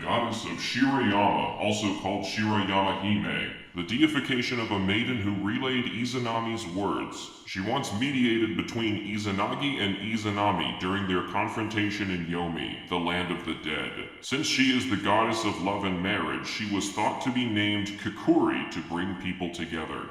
goddess of Shirayama, also called Shirayama-Hime, the deification of a maiden who relayed Izanami's words. She once mediated between Izanagi and Izanami during their confrontation in Yomi, the land of the dead. Since she is the goddess of love and marriage, she was thought to be named Kikuri to bring people together.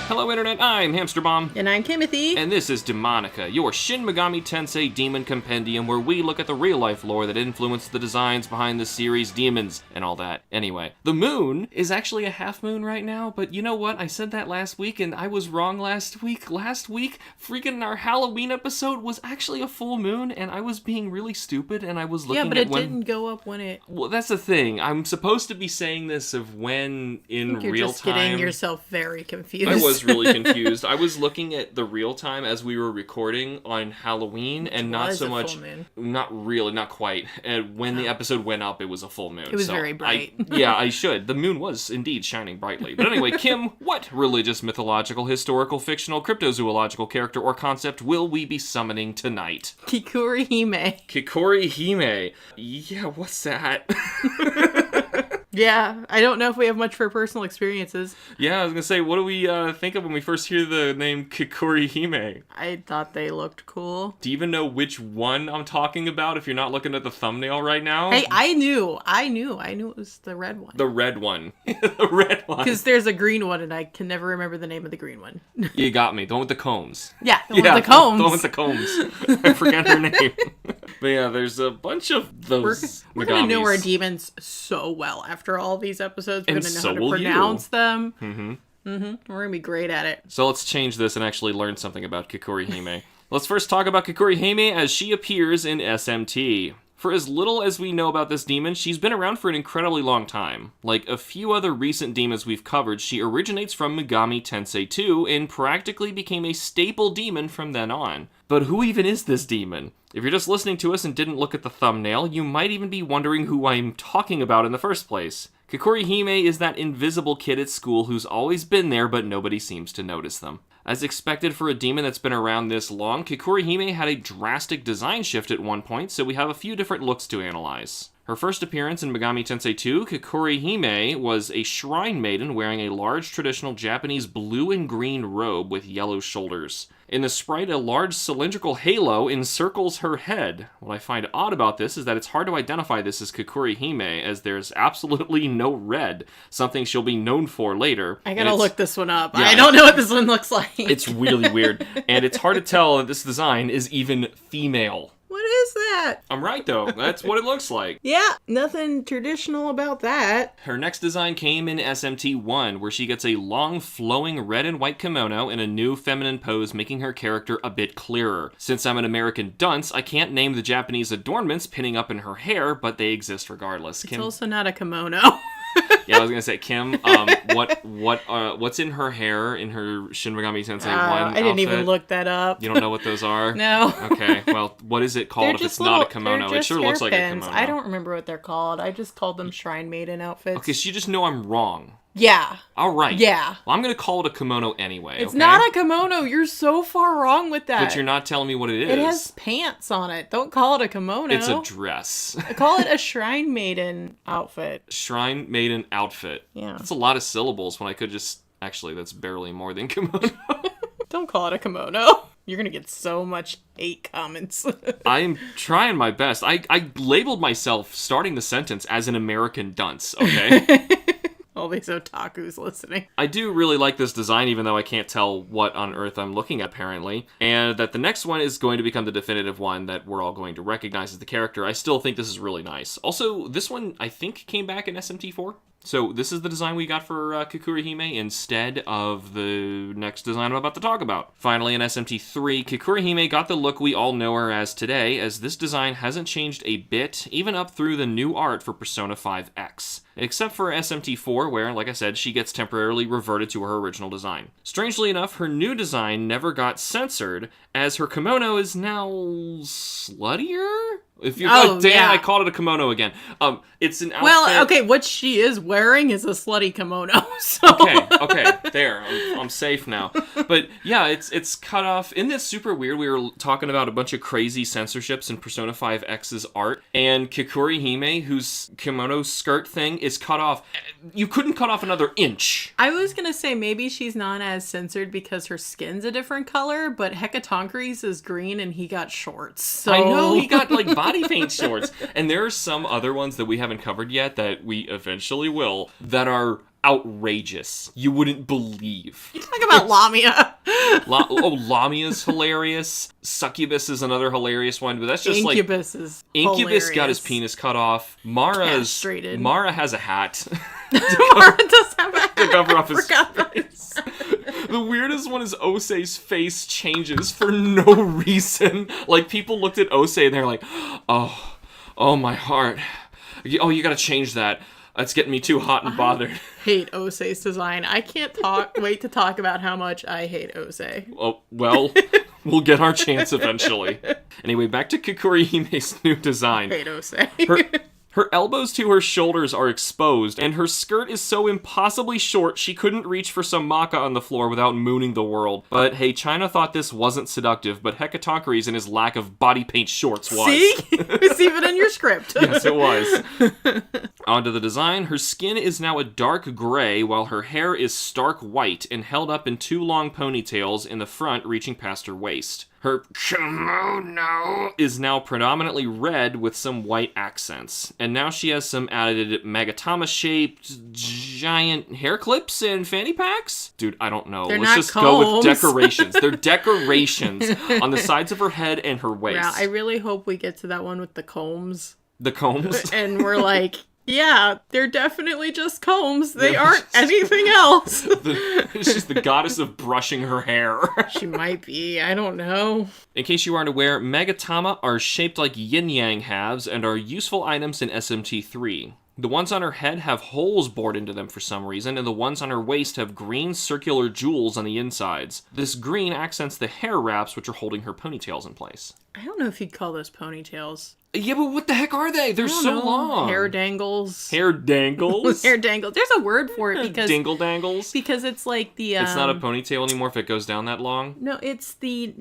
Hello Internet, I'm HamsterBomb. And I'm Timothy. And this is Demonica, your Shin Megami Tensei Demon Compendium, where we look at the real-life lore that influenced the designs behind the series' demons and all that. Anyway, the moon is actually a half moon right now, but you know what? I said that last week, and I was wrong last week. Last week, freaking our Halloween episode was actually a full moon, and I was being really stupid, and I was looking at when... Yeah, but it didn't go up when it... Well, that's the thing. I'm supposed to be saying this of when in real time... You're just getting yourself very confused. I was really confused. I was looking at the real time as we were recording on Halloween, and not so much. Not really, not quite. And when the episode went up, it was a full moon. It was very bright. I should. The moon was indeed shining brightly. But anyway, Kim, what religious, mythological, historical, fictional, cryptozoological character or concept will we be summoning tonight? Kikuri-Hime. Kikuri-Hime. Yeah, what's that? Yeah, I don't know if we have much for personal experiences. Yeah, I was gonna say, what do we think of when we first hear the name Kikuri-Hime? I thought they looked cool. Do you even know which one I'm talking about if you're not looking at the thumbnail right now? Hey, I knew it was the red one. The red one. The red one. Because there's a green one, and I can never remember the name of the green one. You got me. The one with the combs. Yeah, the one with the combs. The one with the combs. I forget her name. But yeah, there's a bunch of those We're going to know our demons so well after all these episodes. We're going to know how to pronounce them. Mm-hmm. We're going to be great at it. So let's change this and actually learn something about Kikuri-Hime. Let's first talk about Kikuri-Hime as she appears in SMT. For as little as we know about this demon, she's been around for an incredibly long time. Like a few other recent demons we've covered, she originates from Megami Tensei 2 and practically became a staple demon from then on. But who even is this demon? If you're just listening to us and didn't look at the thumbnail, you might even be wondering who I'm talking about in the first place. Kikuri-Hime is that invisible kid at school who's always been there, but nobody seems to notice them. As expected for a demon that's been around this long, Kikuri-Hime had a drastic design shift at one point, so we have a few different looks to analyze. Her first appearance in Megami Tensei 2, Kikuri-Hime was a shrine maiden wearing a large traditional Japanese blue and green robe with yellow shoulders. In the sprite, a large cylindrical halo encircles her head. What I find odd about this is that it's hard to identify this as Kikuri-Hime, as there's absolutely no red, something she'll be known for later. I gotta look this one up. Yeah, I don't know what this one looks like. It's really weird, and it's hard to tell that this design is even female. What is that? I'm right, though. That's what it looks like. Yeah, nothing traditional about that. Her next design came in SMT 1, where she gets a long, flowing red and white kimono in a new feminine pose, making her character a bit clearer. Since I'm an American dunce, I can't name the Japanese adornments pinning up in her hair, but they exist regardless. It's also not a kimono. Yeah, I was gonna say, Kim, what's in her hair in her Shin Megami Tensei 1 I didn't even look that up. You don't know what those are? No. Okay, well, what is it called if it's not a kimono? It sure looks like a kimono. I don't remember what they're called. I just called them Shrine Maiden outfits. Okay, so you just know I'm wrong. Yeah. All right. Yeah. Well, I'm going to call it a kimono anyway, It's not a kimono. You're so far wrong with that. But you're not telling me what it is. It has pants on it. Don't call it a kimono. It's a dress. Call it a Shrine Maiden outfit. Shrine Maiden outfit. Yeah. That's a lot of syllables when I could just... Actually, that's barely more than kimono. Don't call it a kimono. You're going to get so much hate comments. I'm trying my best. I labeled myself, starting the sentence, as an American dunce, okay? All these otakus listening. I do really like this design, even though I can't tell what on earth I'm looking at, apparently. And that the next one is going to become the definitive one that we're all going to recognize as the character. I still think this is really nice. Also, this one, I think, came back in SMT4. So this is the design we got for Kikuri-Hime instead of the next design I'm about to talk about. Finally, in SMT3, Kikuri-Hime got the look we all know her as today, as this design hasn't changed a bit, even up through the new art for Persona 5X. Except for SMT4, where, like I said, she gets temporarily reverted to her original design. Strangely enough, her new design never got censored, as her kimono is now sluttier? If you I called it a kimono again. It's an outfit. Well, okay, what she is wearing is a slutty kimono. So. Okay, there. I'm safe now. But yeah, it's cut off. Isn't this super weird? We were talking about a bunch of crazy censorships in Persona 5X's art, and Kikuri-Hime, whose kimono skirt thing is cut off. You couldn't cut off another inch. I was gonna say maybe she's not as censored because her skin's a different color, but Hekatonkery's is green and he got shorts. So. I know, he got like body paint shorts. And there are some other ones that we haven't covered yet that we eventually will that are outrageous. You wouldn't believe. You talk about Lamia. Lamia's hilarious. Succubus is another hilarious one, but that's just Incubus like... is Incubus hilarious. Got his penis cut off. Mara has a hat. Mara does have a hat. To cover up his face. The weirdest one is Osei's face changes for no reason. Like, people looked at Osei and they're like, oh, my heart. Oh, you gotta change that. It's getting me too hot and bothered. I hate Osei's design. I can't wait to talk about how much I hate Osei. Oh, well, we'll get our chance eventually. Anyway, back to Kikuri-Hime's new design. I hate Osei. Her elbows to her shoulders are exposed, and her skirt is so impossibly short she couldn't reach for some maca on the floor without mooning the world. But hey, China thought this wasn't seductive, but Hekatonkery's and his lack of body paint shorts was. See? It's even in your script. Yes, it was. Onto the design. Her skin is now a dark gray, while her hair is stark white and held up in two long ponytails in the front reaching past her waist. Her kimono is now predominantly red with some white accents. And now she has some added Magatama-shaped giant hair clips and fanny packs? Dude, I don't know. Let's just go with decorations. They're decorations on the sides of her head and her waist. Yeah, I really hope we get to that one with the combs. The combs? And we're like... Yeah, they're definitely just combs. They aren't anything else. She's the goddess of brushing her hair. She might be. I don't know. In case you aren't aware, Magatama are shaped like yin-yang halves and are useful items in SMT3. The ones on her head have holes bored into them for some reason, and the ones on her waist have green circular jewels on the insides. This green accents the hair wraps, which are holding her ponytails in place. I don't know if you'd call those ponytails. Yeah, but what the heck are they? They're so long. Hair dangles. Hair dangles? Hair dangles. There's a word for it because... Dingle dangles? Because it's like the... It's not a ponytail anymore if it goes down that long? No, it's the...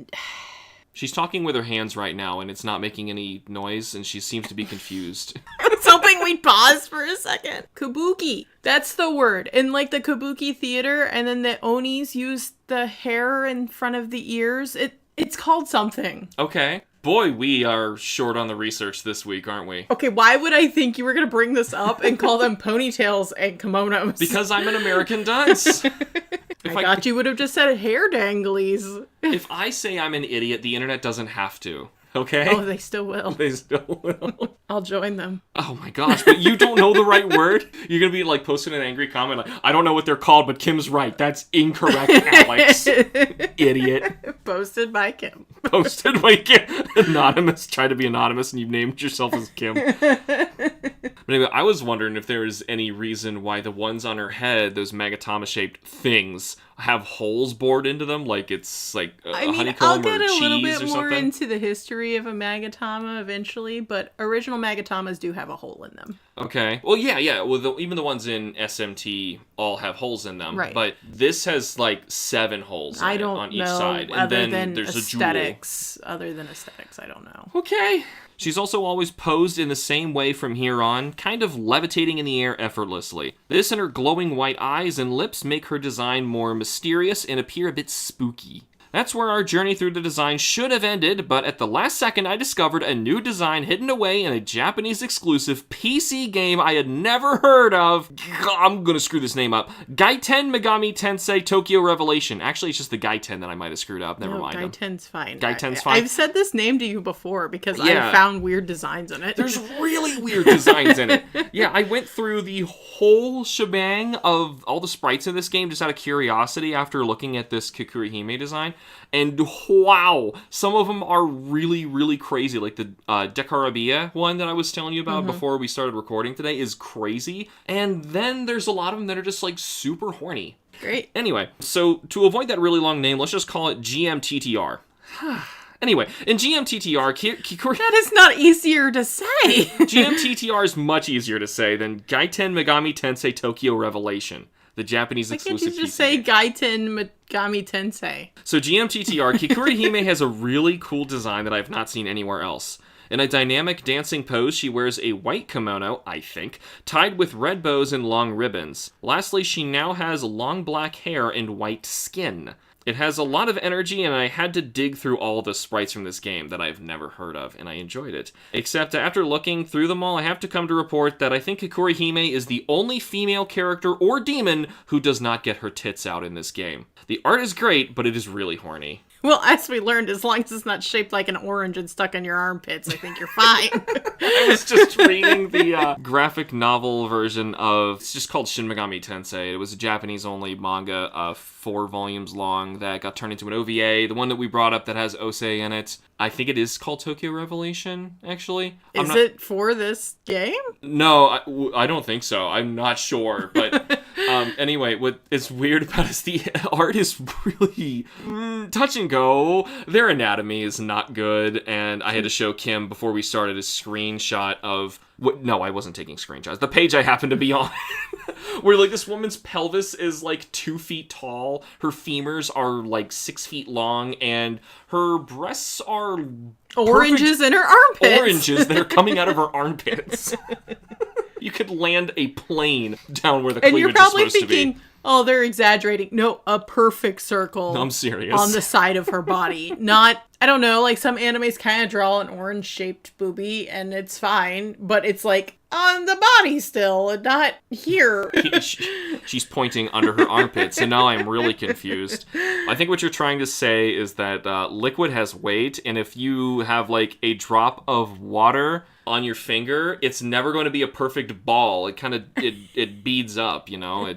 She's talking with her hands right now, and it's not making any noise, and she seems to be confused. I was hoping we'd pause for a second. Kabuki. That's the word. In, like, the Kabuki theater, and then the Onis use the hair in front of the ears. It's called something. Okay. Boy, we are short on the research this week, aren't we? Okay, why would I think you were going to bring this up and call them ponytails and kimonos? Because I'm an American dunce. I thought you would have just said hair danglies. If I say I'm an idiot, the internet doesn't have to. Okay? Oh, they still will. They still will. I'll join them. Oh my gosh, but you don't know the right word? You're gonna be like posting an angry comment like, I don't know what they're called, but Kim's right. That's incorrect, Alex. Idiot. Posted by Kim. Posted by Kim. Anonymous. Try to be anonymous and you've named yourself as Kim. But anyway, I was wondering if there was any reason why the ones on her head, those Magatama-shaped things, have holes bored into them, like it's like a honeycomb or cheese or something. I'll get a little bit more into the history of a Magatama eventually, but original Magatamas do have a hole in them. Okay. Well, yeah. Well, even the ones in SMT all have holes in them. Right. But this has like 7 holes on each side. And then there's a jewel. Other than aesthetics, I don't know. Okay. She's also always posed in the same way from here on, kind of levitating in the air effortlessly. This and her glowing white eyes and lips make her design more mysterious and appear a bit spooky. That's where our journey through the design should have ended, but at the last second I discovered a new design hidden away in a Japanese exclusive PC game I had never heard of. I'm gonna screw this name up. Gaiten Megami Tensei Tokyo Revelation. Actually, it's just the Gaiten that I might have screwed up. Never mind. Gaiten's fine. Gaiten's fine. I've said this name to you before because I found weird designs in it. There's really weird designs in it. Yeah, I went through the whole shebang of all the sprites in this game just out of curiosity after looking at this Kikuri-Hime design. And wow, some of them are really, really crazy. Like the Dekarabia one that I was telling you about before we started recording today is crazy. And then there's a lot of them that are just like super horny. Great. Anyway, so to avoid that really long name, let's just call it GMTTR. Anyway, in GMTTR, Kikuri... That is not easier to say. GMTTR is much easier to say than Gaiten Megami Tensei Tokyo Revelation, the Japanese Why can't exclusive you just PC say game. Gaiten Megami Tensei? So GMTTR, Kikuri-Hime has a really cool design that I've not seen anywhere else. In a dynamic dancing pose, she wears a white kimono, I think, tied with red bows and long ribbons. Lastly, she now has long black hair and white skin. It has a lot of energy, and I had to dig through all the sprites from this game that I've never heard of, and I enjoyed it. Except after looking through them all, I have to come to report that I think Kikuri-Hime is the only female character or demon who does not get her tits out in this game. The art is great, but it is really horny. Well, as we learned, as long as it's not shaped like an orange and stuck in your armpits, I think you're fine. I was just reading the graphic novel version of, it's just called Shin Megami Tensei. It was a Japanese-only manga, 4 volumes long, that got turned into an OVA. The one that we brought up that has Osei in it, I think it is called Tokyo Revelation, actually. Is it for this game? No, I don't think so. I'm not sure, but... Anyway, what is weird about it is the art is really touch and go. Their anatomy is not good, and I had to show Kim before we started a screenshot of... No, I wasn't taking screenshots. The page I happened to be on, where like this woman's pelvis is like 2 feet tall, her femurs are like 6 feet long, and her breasts are Oranges in her armpits. Oranges that are coming out of her armpits. You could land a plane down where the And cleavage you're probably is supposed to thinking, be. oh, they're exaggerating. No, a perfect circle. No, I'm serious. On the side of her body. Not, I don't know, like some animes kind of draw an orange-shaped boobie, and it's fine, but it's like on the body still, and not here. She's pointing under her armpit, so now I'm really confused. I think what you're trying to say is that liquid has weight, and if you have like a drop of water on your finger, it's never going to be a perfect ball. It kind of it beads up, you know.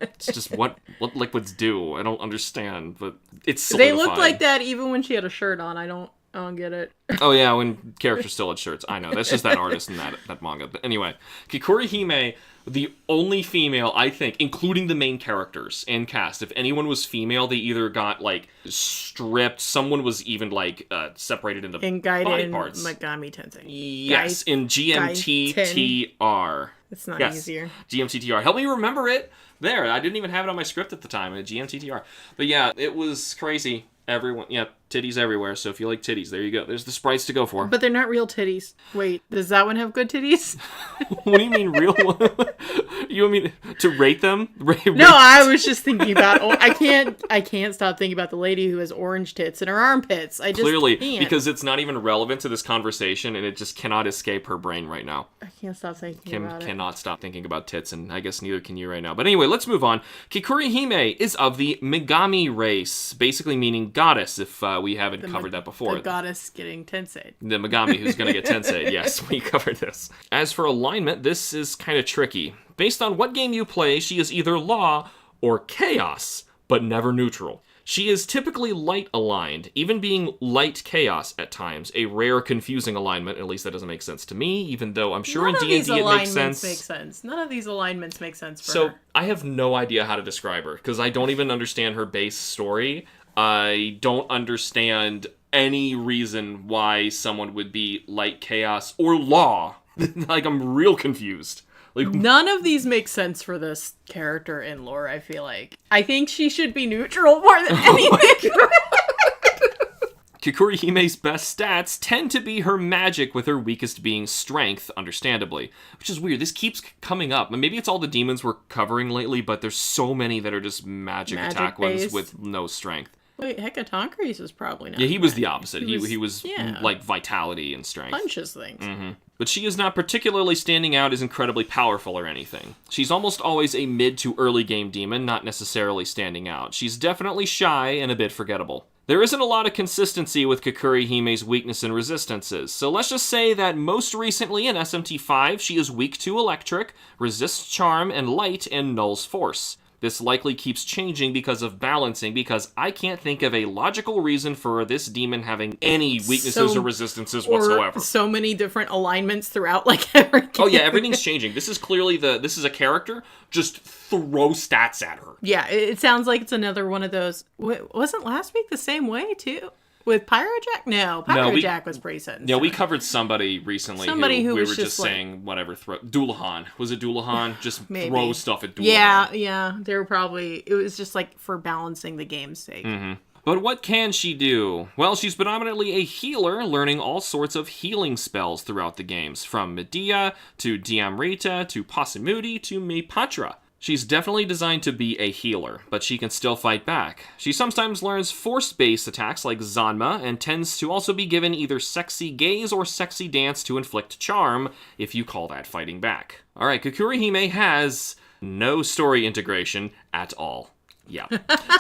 It's just what liquids do. I don't understand, but it's They solidified. looked like that even when she had a shirt on. I don't get it. Oh yeah, when characters still had shirts. I know. That's just that artist in that manga. But anyway, Kikuri-Hime, the only female, I think, including the main characters and cast. If anyone was female, they either got like stripped, someone was even like separated into In body Gaiden parts. Megami Tensei. Yes, in GMTTR. It's not Yes, easier. GMTTR. Help me remember it. There, I didn't even have it on my script at the time. GMTTR. But yeah, it was crazy. Everyone, yeah, titties everywhere. So if you like titties, there you go. There's the sprites to go for. But they're not real titties. Wait, does that one have good titties? What do you mean real? You want me to rate them? No, I was just thinking about. Oh, I can't stop thinking about the lady who has orange tits in her armpits. I just Clearly, can't. because it's not even relevant to this conversation, and it just cannot escape her brain right now. I can't stop thinking Kim about it. cannot stop thinking about tits, and I guess neither can you right now. But anyway, let's move on. Kikuri-Hime is of the Megami race, basically meaning goddess, if we haven't covered that before. The goddess getting tensei. The Megami who's going to get Tensei. Yes, we covered this. As for alignment, this is kind of tricky. Based on what game you play, she is either law or chaos, but never neutral. She is typically light aligned, even being light chaos at times, a rare confusing alignment. At least that doesn't make sense to me, even though I'm sure in D&D it makes sense. None of these alignments make sense for So her. I have no idea how to describe her, because I don't even understand her base story. I don't understand any reason why someone would be light chaos or law. Like, I'm real confused. Like, None of these make sense for this character in lore, I feel like. I think she should be neutral more than anything. Kikuri-Hime's best stats tend to be her magic, with her weakest being strength, understandably. Which is weird. This keeps coming up. Maybe it's all the demons we're covering lately, but there's so many that are just magic attack ones Magic-based. with no strength. Wait, Hecatoncres was probably not. Yeah, he was the magic. opposite. He was yeah, like vitality and strength. punches things. But she is not particularly standing out as incredibly powerful or anything. She's almost always a mid to early game demon, not necessarily standing out. She's definitely shy and a bit forgettable. There isn't a lot of consistency with Kikuri-Hime's weakness and resistances, so let's just say that most recently in SMT5, she is weak to electric, resists charm, and light, and nulls force. This likely keeps changing because of balancing, because I can't think of a logical reason for this demon having any weaknesses or resistances whatsoever. Or so many different alignments throughout, like, every game. Oh yeah, everything's changing. This is clearly this is a character, just throw stats at her. Yeah, it sounds like it's another one of those. Wasn't last week the same way, too? With Pyrojack? No, Pyrojack was pretty set in Yeah, we stone. covered somebody recently who we were just saying, whatever, Doulahan. Was it Doulahan? Just Maybe. throw stuff at Doulahan. Yeah. They were probably, it was just like for balancing the game's sake. Mm-hmm. But what can she do? Well, she's predominantly a healer, learning all sorts of healing spells throughout the games, from Medea to Diamrita to Pasamudi to Mipatra. She's definitely designed to be a healer, but she can still fight back. She sometimes learns force-based attacks like Zanma, and tends to also be given either sexy gaze or sexy dance to inflict charm, if you call that fighting back. Alright, Kikuri-Hime has no story integration at all. Yeah.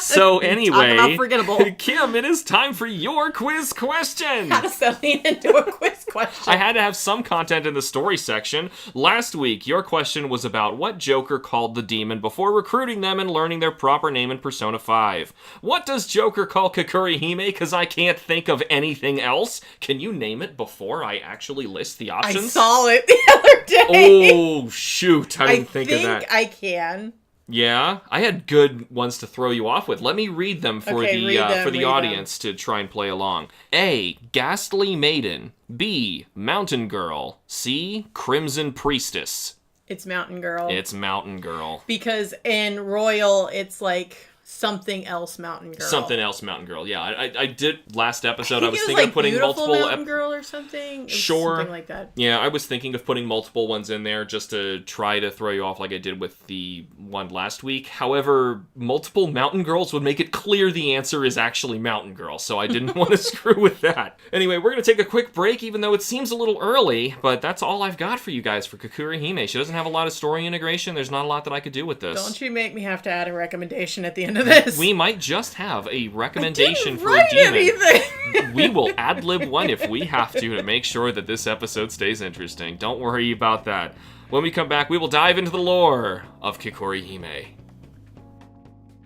So anyway, Talk about forgettable. Kim, it is time for your quiz question. How does that lead into a quiz question? I had to have some content in the story section. Last week, your question was about what Joker called the demon before recruiting them and learning their proper name in Persona 5. What does Joker call Kikuri-Hime? Because I can't think of anything else. Can you name it before I actually list the options? I saw it the other day. Oh, shoot. I didn't think of that. I can. Yeah, I had good ones to throw you off with. Let me read them for the audience to try and play along. A. Ghastly Maiden. B. Mountain Girl. C. Crimson Priestess. It's Mountain Girl. It's Mountain Girl. Because in Royal, it's like something else Mountain Girl. Something else Mountain Girl. Yeah, I did last episode. I was thinking like of putting Beautiful multiple Mountain Girl or something. Sure. Something like that. Yeah, I was thinking of putting multiple ones in there just to try to throw you off like I did with the one last week. However, multiple Mountain Girls would make it clear the answer is actually Mountain Girl, so I didn't want to screw with that. Anyway, we're going to take a quick break, even though it seems a little early, but that's all I've got for you guys for Kikuri-Hime. She doesn't have a lot of story integration. There's not a lot that I could do with this. Don't you make me have to add a recommendation at the end of this. We might just have a recommendation for a write demon. anything. We will ad-lib one if we have to make sure that this episode stays interesting. Don't worry about that. When we come back, we will dive into the lore of Kikuri-Hime.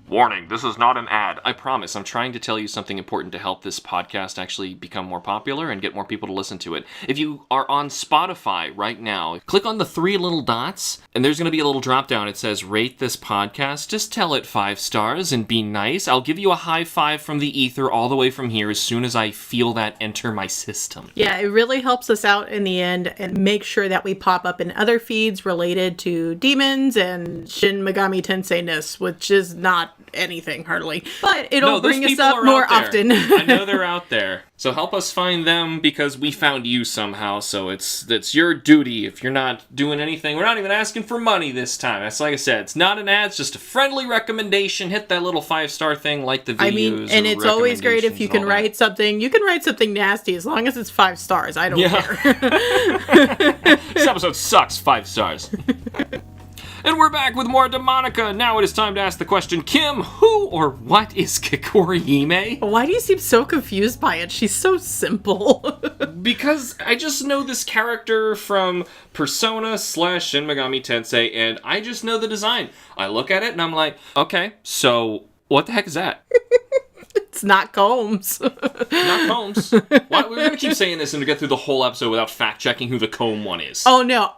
Warning, this is not an ad. I promise, I'm trying to tell you something important to help this podcast actually become more popular and get more people to listen to it. If you are on Spotify right now, click on the 3 little dots, and there's going to be a little drop down. It says, rate this podcast. Just tell it 5 stars and be nice. I'll give you a high five from the ether all the way from here as soon as I feel that enter my system. Yeah, it really helps us out in the end and make sure that we pop up in other feeds related to demons and Shin Megami Tensei-ness, which is not anything hardly, but it'll bring us up more often. I know they're out there, so help us find them because we found you somehow. So it's your duty. If you're not doing anything, we're not even asking for money this time. That's like I said, it's not an ad, it's just a friendly recommendation. Hit that little 5-star thing, like the videos. I mean, and it's always great if you can write something. You can write something nasty as long as it's 5 stars. I don't care. This episode sucks. 5 stars. And we're back with more Demonica. Now it is time to ask the question, Kim, who or what is Kikuri-Hime? Why do you seem so confused by it? She's so simple. Because I just know this character from Persona / Shin Megami Tensei, and I just know the design. I look at it and I'm like, okay, so what the heck is that? It's not Combs. Not Combs. Why, we're going to keep saying this and get through the whole episode without fact-checking who the Comb one is. Oh, no.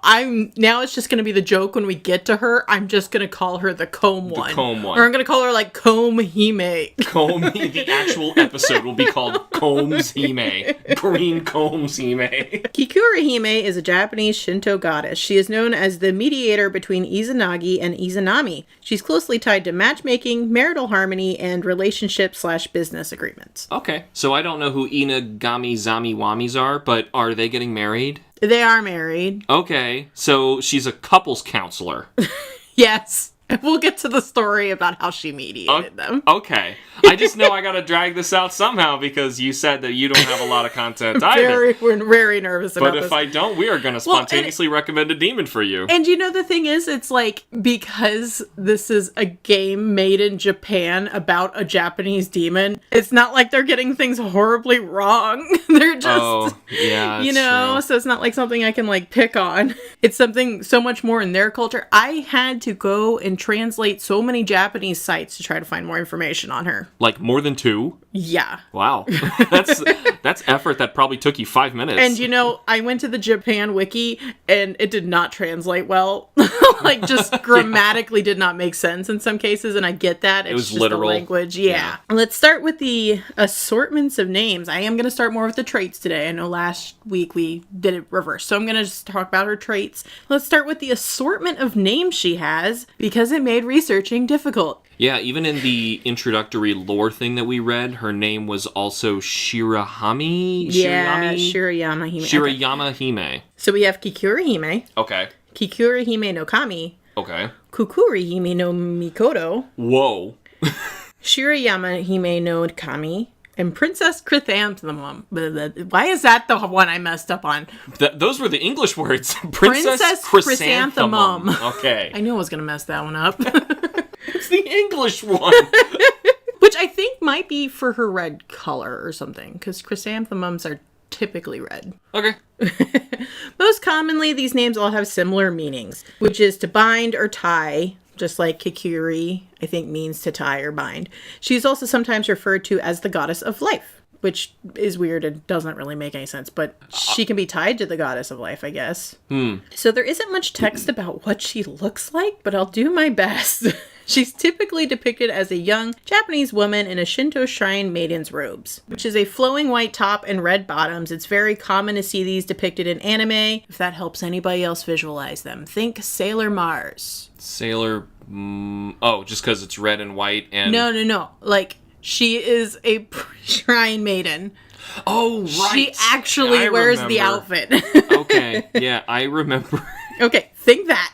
Now it's just going to be the joke when we get to her. I'm just going to call her the Comb one. The Comb one. Or I'm going to call her, like, Comb-Hime. The actual episode will be called Combs-Hime. Green Combs-Hime. Kikuri-Hime is a Japanese Shinto goddess. She is known as the mediator between Izanagi and Izanami. She's closely tied to matchmaking, marital harmony, and relationship/business agreements. Okay, so I don't know who Inagami Zami Wamis are, but are they getting married? They are married. Okay, so she's a couples counselor. Yes. We'll get to the story about how she mediated them. Okay. I just know I gotta drag this out somehow because you said that you don't have a lot of content either. We're very nervous about this. But if I don't, we are gonna spontaneously recommend a demon for you. And you know, the thing is, it's like, because this is a game made in Japan about a Japanese demon, it's not like they're getting things horribly wrong. They're just, you know, true. So it's not like something I can, like, pick on. It's something so much more in their culture. I had to go and translate so many Japanese sites to try to find more information on her. Like more than 2? Yeah. Wow. That's effort that probably took you 5 minutes. And I went to the Japan wiki and it did not translate well. Like just grammatically did not make sense in some cases, and I get that. It was just literal. The language. Yeah. Let's start with the assortments of names. I am going to start more with the traits today. I know last week we did it reverse, so I'm going to just talk about her traits. Let's start with the assortment of names she has, because it made researching difficult. Yeah, even in the introductory lore thing that we read, her name was also Shirahame? Yeah, Shirayama Hime. Shirayama Hime. So we have Kikuri-Hime, Okay. Kikuri-Hime no Kami, Okay. Kukuri-Hime no Mikoto, Whoa. Shirayama Hime no Kami, and Princess Chrysanthemum. Why is that the one I messed up on? Those were the English words. Princess Chrysanthemum. Okay. I knew I was going to mess that one up. It's the English one. Which I think might be for her red color or something, because chrysanthemums are typically red. Okay. Most commonly, these names all have similar meanings, which is to bind or tie, just like Kikuri, I think, means to tie or bind. She's also sometimes referred to as the goddess of life, which is weird and doesn't really make any sense, but she can be tied to the goddess of life, I guess. So there isn't much text about what she looks like, but I'll do my best. She's typically depicted as a young Japanese woman in a Shinto shrine maiden's robes, which is a flowing white top and red bottoms. It's very common to see these depicted in anime, if that helps anybody else visualize them. Think Sailor Mars. Sailor... oh, just because it's red and white and... No. Like, she is a shrine maiden. Oh, right. She actually wears the outfit. Okay, yeah, I remember. Okay, think that.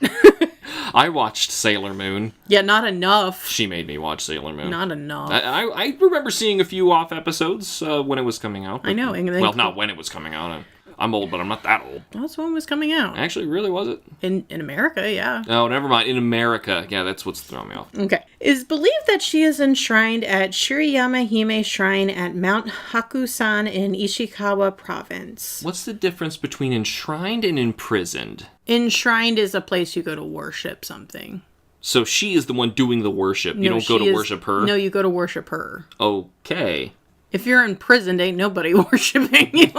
I watched Sailor Moon. Yeah, not enough. She made me watch Sailor Moon. Not enough. I remember seeing a few off episodes when it was coming out. I know. Well, not when it was coming out. I'm old, but I'm not that old. That's when it was coming out. Actually, really, was it? In America, yeah. Oh, never mind. In America. Yeah, that's what's throwing me off. Okay. It is believed that she is enshrined at Shirayama Hime Shrine at Mount Hakusan in Ishikawa Province. What's the difference between enshrined and imprisoned? Enshrined is a place you go to worship something. So she is the one doing the worship. You don't go to worship her? No, you go to worship her. Okay. If you're in prison, ain't nobody worshiping you.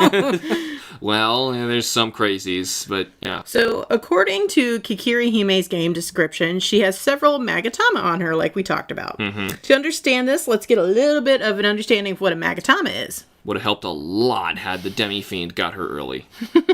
Well, yeah, there's some crazies, but yeah. So, according to Kikuri-Hime's game description, she has several magatama on her, like we talked about. Mm-hmm. To understand this, let's get a little bit of an understanding of what a magatama is. Would have helped a lot had the Demi-Fiend got her early.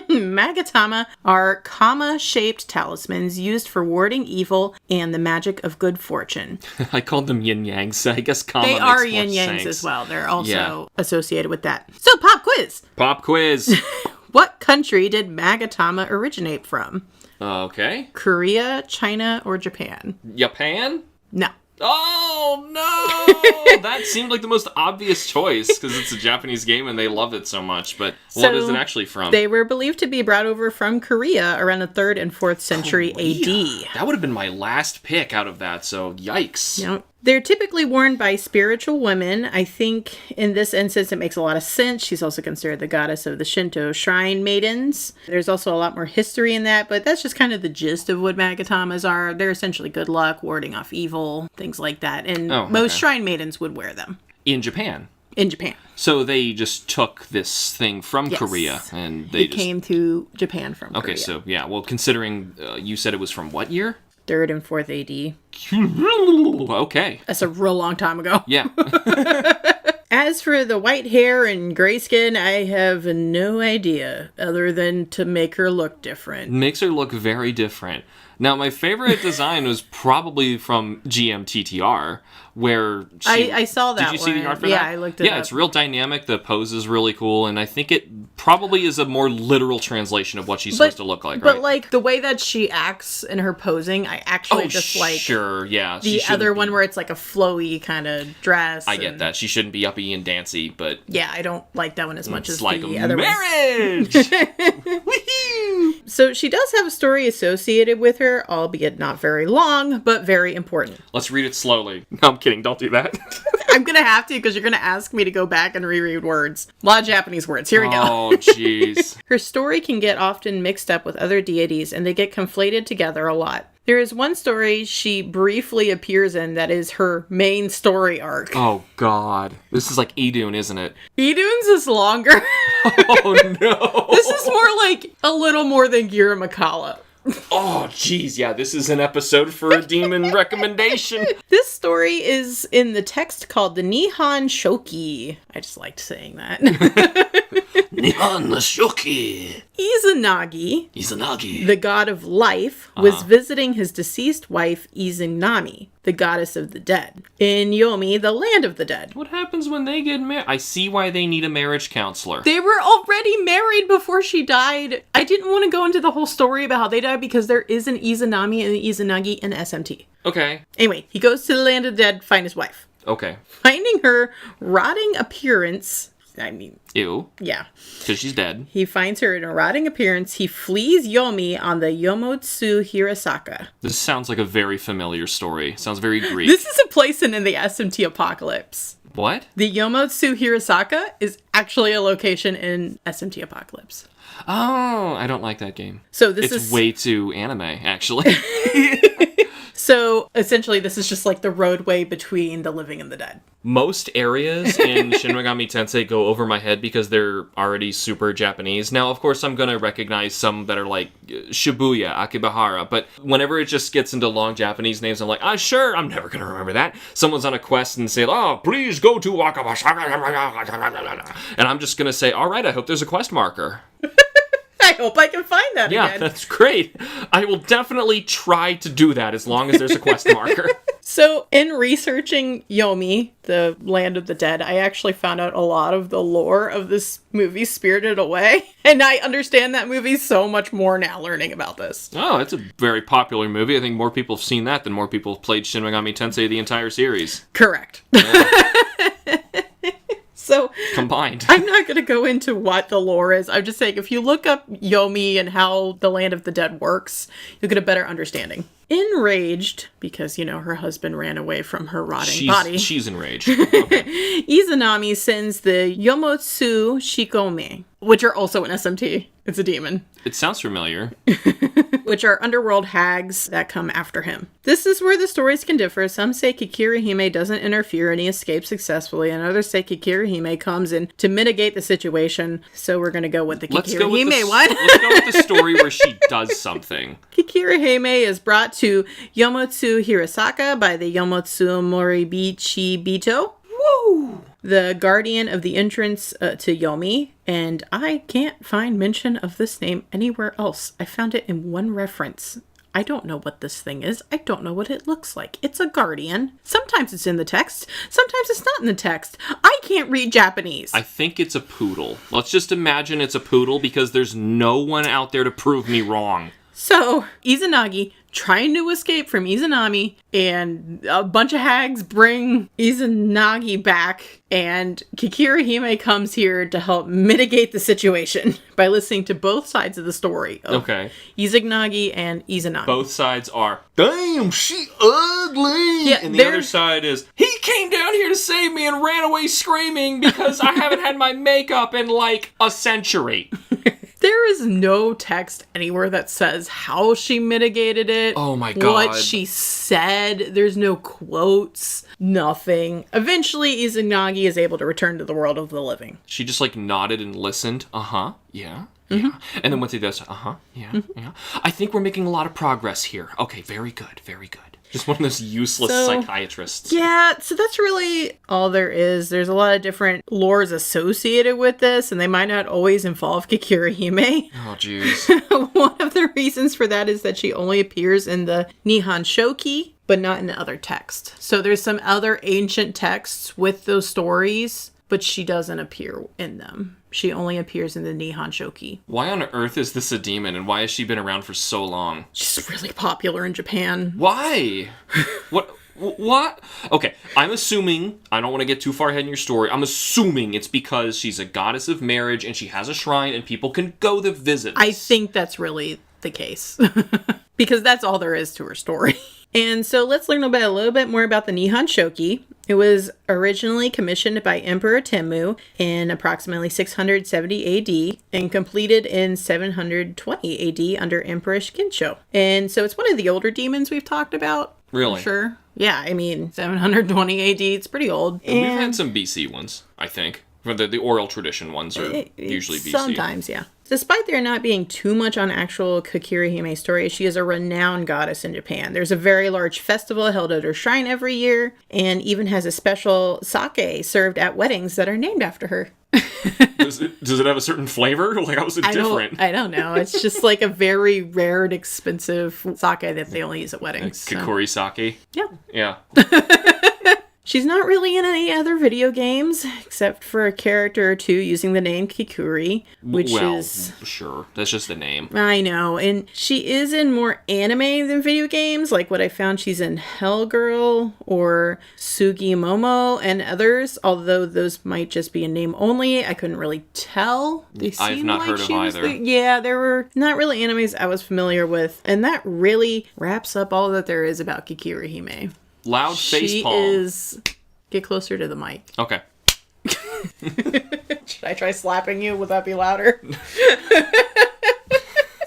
Magatama are comma-shaped talismans used for warding evil and the magic of good fortune. I called them yin-yangs. I guess comma They makes are more yin-yangs sense. as well. They're also associated with that. So, pop quiz! Pop quiz! What country did magatama originate from? Okay. Korea, China, or Japan? Japan? No. Oh, no! That seemed like the most obvious choice, because it's a Japanese game and they love it so much, but what is it actually from? They were believed to be brought over from Korea around the 3rd and 4th century AD. That would have been my last pick out of that, so yikes. Yep. They're typically worn by spiritual women. I think in this instance it makes a lot of sense. She's also considered the goddess of the Shinto shrine maidens. There's also a lot more history in that, but that's just kind of the gist of what magatamas are. They're essentially good luck, warding off evil, things like that. And most shrine maidens would wear them. In Japan? In Japan. So they just took this thing from Korea and they came to Japan from Korea. Okay, so yeah, well, considering you said it was from what year? 3rd and 4th AD. Okay. That's a real long time ago. Yeah. As for the white hair and gray skin, I have no idea other than to make her look different. Makes her look very different. Now, my favorite design was probably from GMTTR, where I saw that. Did you see the art for that? Yeah, I looked it up. Yeah, it's real dynamic. The pose is really cool, and I think it probably is a more literal translation of what she's supposed to look like, right? But, like, the way that she acts in her posing, I actually just like... Sure, yeah. The other one where it's, like, a flowy kind of dress. I get that. She shouldn't be uppy and dancy, but... Yeah, I don't like that one as much as like the other marriage! Woohoo! So she does have a story associated with her, albeit not very long, but very important. Let's read it slowly. No, I'm kidding. Don't do that. I'm going to have to because you're going to ask me to go back and reread words. A lot of Japanese words. Here we go. Oh, jeez. Her story can get often mixed up with other deities, and they get conflated together a lot. There is one story she briefly appears in that is her main story arc. Oh, God. This is like Idun, isn't it? Idun's is longer. Oh, no. This is more like a little more than Gira Makala. Oh, jeez. Yeah, this is an episode for a demon recommendation. This story is in the text called the Nihon Shoki. I just liked saying that. Nihon Shoki. Izanagi, the god of life, was visiting his deceased wife Izanami, the goddess of the dead, in Yomi, the land of the dead. What happens when they get married? I see why they need a marriage counselor. They were already married before she died. I didn't want to go into the whole story about how they died because there is an Izanami and an Izanagi in SMT. Okay. Anyway, he goes to the land of the dead to find his wife. Okay. Finding her rotting appearance... Ew. Yeah. Because she's dead. He finds her in a rotting appearance. He flees Yomi on the Yomotsu Hirasaka. This sounds like a very familiar story. Sounds very Greek. This is a place in the SMT Apocalypse. What? The Yomotsu Hirasaka is actually a location in SMT Apocalypse. Oh, I don't like that game. So It's way too anime, actually. So essentially this is just like the roadway between the living and the dead. Most areas in Shin Megami Tensei go over my head because they're already super Japanese. Now, of course, I'm going to recognize some that are like Shibuya, Akibahara, but whenever it just gets into long Japanese names, I'm like, sure, I'm never going to remember that. Someone's on a quest and say, please go to Akibahara. And I'm just going to say, all right, I hope there's a quest marker. I hope I can find that again. Yeah, that's great. I will definitely try to do that as long as there's a quest marker. So, in researching Yomi, the land of the dead, I actually found out a lot of the lore of this movie, Spirited Away. And I understand that movie so much more now learning about this. Oh, it's a very popular movie. I think more people have seen that than more people have played Shin Megami Tensei the entire series. Correct. Yeah. So, combined. I'm not going to go into what the lore is. I'm just saying, if you look up Yomi and how the land of the dead works, you'll get a better understanding. Enraged, because, her husband ran away from her rotting body. She's enraged. Okay. Izanami sends the Yomotsu Shikome, which are also an SMT. It's a demon. It sounds familiar. Which are underworld hags that come after him. This is where the stories can differ. Some say Kikuri-Hime doesn't interfere and he escapes successfully, and others say Kikuri-Hime comes in to mitigate the situation. So we're going to go with the Kikuri-Hime one. Let's go with the story where she does something. Kikuri-Hime is brought to Yomotsu Hirasaka by the Yomotsu Moribichi Bito. Woo! The guardian of the entrance to Yomi, and I can't find mention of this name anywhere else. I found it in one reference. I don't know what this thing is. I don't know what it looks like. It's a guardian. Sometimes it's in the text. Sometimes it's not in the text. I can't read Japanese. I think it's a poodle. Let's just imagine it's a poodle because there's no one out there to prove me wrong. So, Izanagi trying to escape from Izanami, and a bunch of hags bring Izanagi back, and Kikuri-Hime comes here to help mitigate the situation by listening to both sides of the story of Izanagi and Izanami. Both sides are, damn, she ugly! Yeah, and the other side is, he came down here to save me and ran away screaming because I haven't had my makeup in like a century. There is no text anywhere that says how she mitigated it. Oh my god. What she said. There's no quotes. Nothing. Eventually, Izanagi is able to return to the world of the living. She just nodded and listened. Yeah. Yeah. And then went through this. Yeah. Yeah. I think we're making a lot of progress here. Okay, very good. Very good. Just one of those useless psychiatrists. Yeah, so that's really all there is. There's a lot of different lores associated with this, and they might not always involve Kikuri-Hime. Oh, jeez. One of the reasons for that is that she only appears in the Nihon Shoki, but not in the other text. So there's some other ancient texts with those stories, but she doesn't appear in them. She only appears in the Nihon Shoki. Why on earth is this a demon, and why has she been around for so long? She's really popular in Japan. Why? What? Okay, I'm assuming, I don't want to get too far ahead in your story, I'm assuming it's because she's a goddess of marriage, and she has a shrine, and people can go to visit. I think that's really the case. Because that's all there is to her story. And so let's learn a little bit more about the Nihon Shoki. It was originally commissioned by Emperor Tenmu in approximately 670 AD and completed in 720 AD under Empress Kinsho. And so it's one of the older demons we've talked about. Really? For sure. Yeah, I mean, 720 AD, it's pretty old. And we've had some BC ones, I think. The oral tradition ones are usually BC. Sometimes, yeah. Despite there not being too much on actual Kikuri-Hime story, she is a renowned goddess in Japan. There's a very large festival held at her shrine every year, and even has a special sake served at weddings that are named after her. Does it have a certain flavor? Like, how is it different? I don't know. It's just like a very rare and expensive sake that they only use at weddings. Kikuri sake? Yeah. Yeah. She's not really in any other video games, except for a character or two using the name Kikuri, which is... sure. That's just the name. I know. And she is in more anime than video games, like what I found she's in Hellgirl or Sugimomo and others, although those might just be a name only. I couldn't really tell. I've not heard of either. Yeah, there were not really animes I was familiar with, and that really wraps up all that there is about Kikuri-Hime. Loud face palm. She is... Get closer to the mic. Okay. Should I try slapping you? Would that be louder?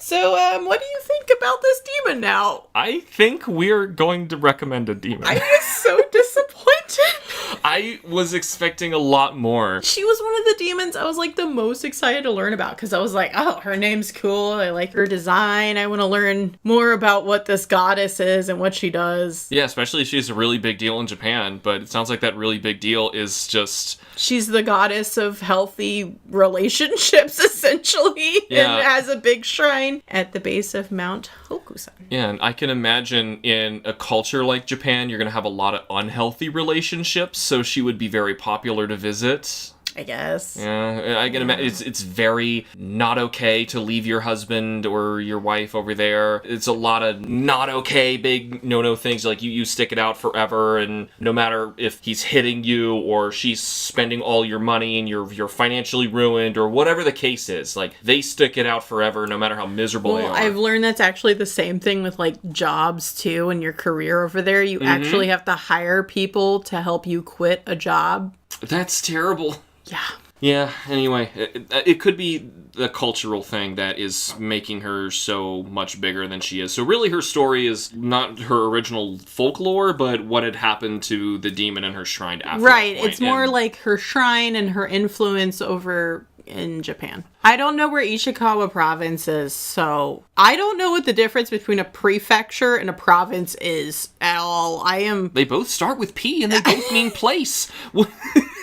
So, what do you think about this demon now? I think we're going to recommend a demon. I was so disappointed. I was expecting a lot more. She was one of the demons I was like the most excited to learn about because I was like, oh, her name's cool. I like her design. I want to learn more about what this goddess is and what she does. Yeah, especially if she's a really big deal in Japan, but it sounds like that really big deal is just... She's the goddess of healthy relationships, essentially, and has a big shrine at the base of Mount Hokusan. Yeah, and I can imagine in a culture like Japan, you're going to have a lot of unhealthy relationships, so she would be very popular to visit. I guess. Yeah, I can imagine it's very not okay to leave your husband or your wife over there. It's a lot of not okay, big no-no things, like you stick it out forever, and no matter if he's hitting you or she's spending all your money and you're financially ruined or whatever the case is, like they stick it out forever no matter how miserable they are. I've learned that's actually the same thing with like jobs too, and your career over there. You actually have to hire people to help you quit a job. That's terrible. Yeah. Yeah, anyway, it could be the cultural thing that is making her so much bigger than she is. So really her story is not her original folklore, but what had happened to the demon in her shrine after that point. It's more like her shrine and her influence over in Japan. I don't know where Ishikawa province is, so I don't know what the difference between a prefecture and a province is at all. They both start with P and they both mean place.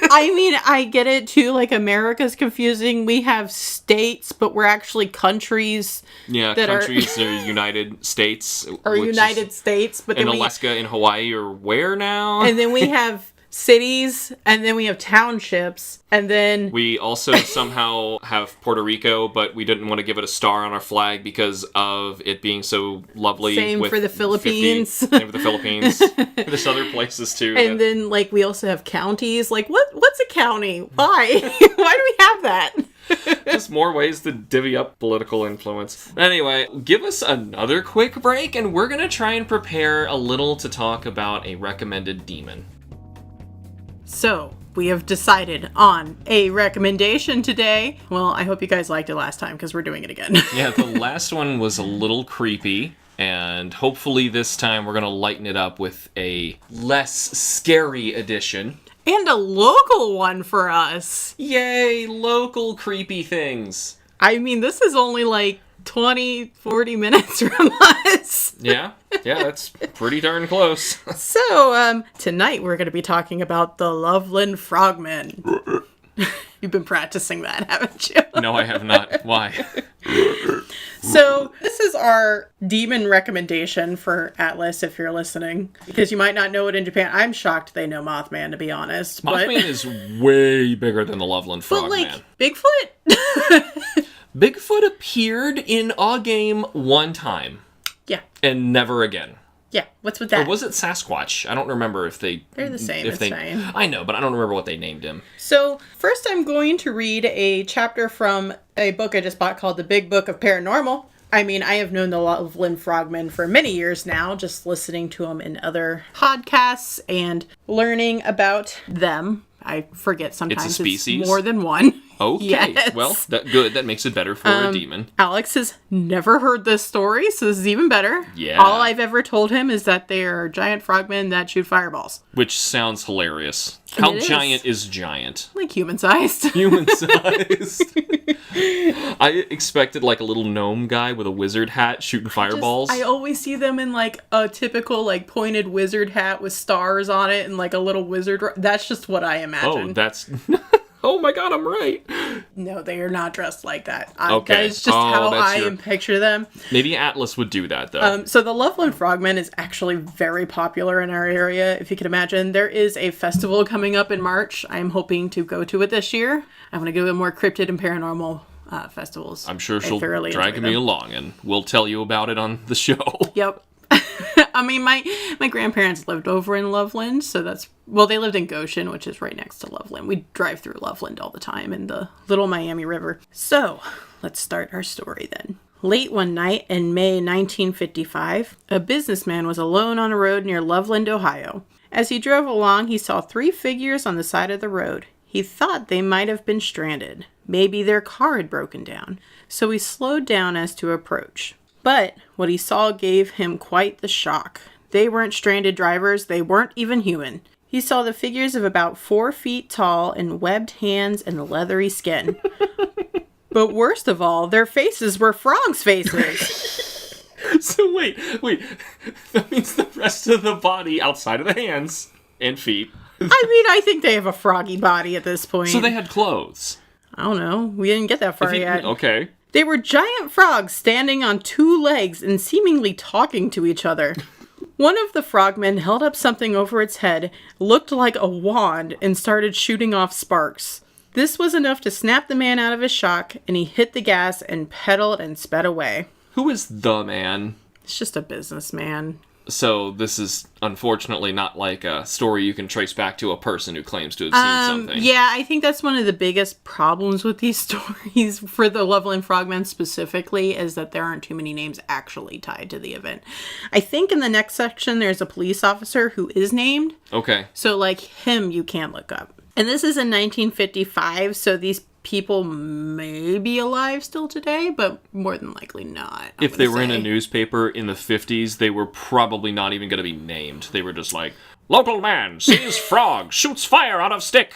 I mean, I get it too, like America's confusing. We have states, but we're actually countries. Yeah, countries are United States. Or United States, but then Alaska and Hawaii are where now? And then we have cities, and then we have townships, and then... We also somehow have Puerto Rico, but we didn't want to give it a star on our flag because of it being so lovely. Same for the Philippines. Same for the Philippines. There's other places too. And then, like, we also have counties. Like, what's a county? Why? Why do we have that? There's more ways to divvy up political influence. Anyway, give us another quick break, and we're going to try and prepare a little to talk about a recommended demon. So, we have decided on a recommendation today. Well, I hope you guys liked it last time, because we're doing it again. Yeah, the last one was a little creepy, and hopefully this time we're going to lighten it up with a less scary edition. And a local one for us. Yay, local creepy things. I mean, this is only like 20, 40 minutes from us. Yeah, that's pretty darn close. So, tonight we're going to be talking about the Loveland Frogmen. You've been practicing that, haven't you? No, I have not. Why? So, this is our demon recommendation for Atlas, if you're listening. Because you might not know it in Japan. I'm shocked they know Mothman, to be honest. Mothman is way bigger than the Loveland Frogman. But, like, Bigfoot? Bigfoot appeared in a game one time. Yeah. And never again. Yeah, what's with that? Or was it Sasquatch? I don't remember if they... They're the same, it's fine. I know, but I don't remember what they named him. So, first I'm going to read a chapter from a book I just bought called The Big Book of Paranormal I mean, I have known the Loveland Frogmen for many years now, just listening to them in other podcasts and learning about them. I forget sometimes it's a species? It's more than one. Okay, Yes. well, good. That makes it better for a demon. Alex has never heard this story, so this is even better. Yeah. All I've ever told him is that they are giant frogmen that shoot fireballs. Which sounds hilarious. How giant is giant? Like human-sized. Human-sized. I expected like a little gnome guy with a wizard hat shooting fireballs. I always see them in like a typical like pointed wizard hat with stars on it and like a little wizard. That's just what I imagine. Oh, that's... Oh my god, I'm right. No, they are not dressed like that. Okay. That is just how I picture them. Maybe Atlas would do that, though. So the Loveland Frogmen is actually very popular in our area, if you can imagine. There is a festival coming up in March. I'm hoping to go to it this year. I want to go to more cryptid and paranormal festivals. I'm sure she'll drag me along, and we'll tell you about it on the show. Yep. I mean, my grandparents lived over in Loveland, so they lived in Goshen, which is right next to Loveland. We drive through Loveland all the time in the Little Miami River. So, let's start our story then. Late one night in May 1955, a businessman was alone on a road near Loveland, Ohio. As he drove along, he saw 3 figures on the side of the road. He thought they might have been stranded. Maybe their car had broken down, so he slowed down as to approach. But what he saw gave him quite the shock. They weren't stranded drivers, they weren't even human. He saw the figures of about 4 feet tall and webbed hands and leathery skin. But worst of all, their faces were frogs' faces. So wait. That means the rest of the body outside of the hands and feet. I mean, I think they have a froggy body at this point. So they had clothes. I don't know. We didn't get that far yet. Okay. They were giant frogs standing on 2 legs and seemingly talking to each other. One of the frogmen held up something over its head, looked like a wand, and started shooting off sparks. This was enough to snap the man out of his shock, and he hit the gas and pedaled and sped away. Who is the man? It's just a businessman. So this is unfortunately not like a story you can trace back to a person who claims to have seen something. Yeah, I think that's one of the biggest problems with these stories for the Loveland Frogmen specifically is that there aren't too many names actually tied to the event. I think in the next section there's a police officer who is named. Okay. So like him you can look up. And this is in 1955, so these people may be alive still today, but more than likely not. If they were in a newspaper in the 50s, they were probably not even going to be named. They were just like, local man sees frog, shoots fire out of stick,